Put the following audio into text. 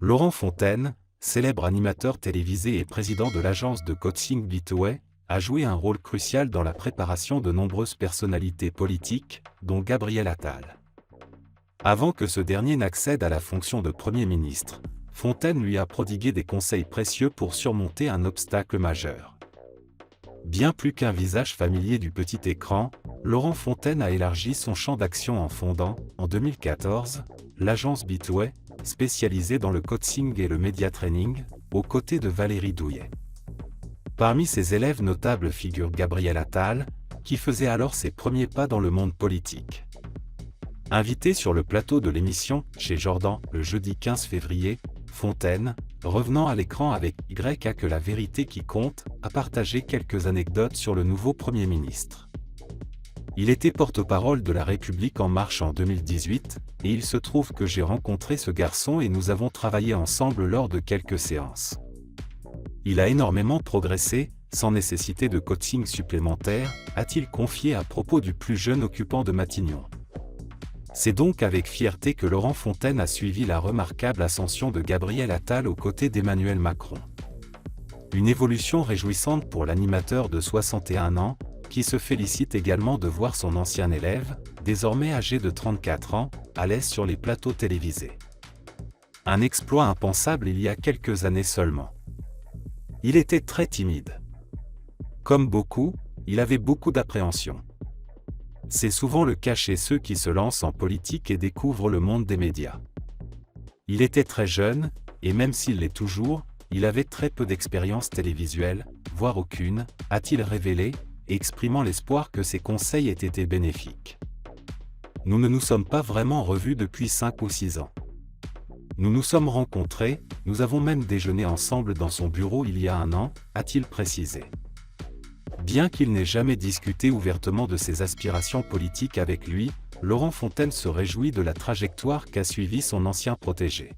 Laurent Fontaine, célèbre animateur télévisé et président de l'agence de coaching Bitway, a joué un rôle crucial dans la préparation de nombreuses personnalités politiques, dont Gabriel Attal. Avant que ce dernier n'accède à la fonction de Premier ministre, Fontaine lui a prodigué des conseils précieux pour surmonter un obstacle majeur. Bien plus qu'un visage familier du petit écran, Laurent Fontaine a élargi son champ d'action en fondant, en 2014, l'agence Bitway, spécialisée dans le coaching et le media training, aux côtés de Valérie Douillet. Parmi ses élèves notables figure Gabriel Attal, qui faisait alors ses premiers pas dans le monde politique. Invité sur le plateau de l'émission « Chez Jordan » le jeudi 15 février, Fontaine, revenant à l'écran avec Y a que la vérité qui compte, a partagé quelques anecdotes sur le nouveau Premier ministre. Il était porte-parole de La République En Marche en 2018, et il se trouve que j'ai rencontré ce garçon et nous avons travaillé ensemble lors de quelques séances. Il a énormément progressé, sans nécessité de coaching supplémentaire, a-t-il confié à propos du plus jeune occupant de Matignon. C'est donc avec fierté que Laurent Fontaine a suivi la remarquable ascension de Gabriel Attal aux côtés d'Emmanuel Macron. Une évolution réjouissante pour l'animateur de 61 ans, qui se félicite également de voir son ancien élève, désormais âgé de 34 ans, à l'aise sur les plateaux télévisés. Un exploit impensable il y a quelques années seulement. Il était très timide. Comme beaucoup, il avait beaucoup d'appréhension. C'est souvent le cas chez ceux qui se lancent en politique et découvrent le monde des médias. Il était très jeune, et même s'il l'est toujours, il avait très peu d'expérience télévisuelle, voire aucune, a-t-il révélé, exprimant l'espoir que ses conseils aient été bénéfiques. Nous ne nous sommes pas vraiment revus depuis 5 ou 6 ans. Nous nous sommes rencontrés, nous avons même déjeuné ensemble dans son bureau il y a 1 an, a-t-il précisé. Bien qu'il n'ait jamais discuté ouvertement de ses aspirations politiques avec lui, Laurent Fontaine se réjouit de la trajectoire qu'a suivie son ancien protégé.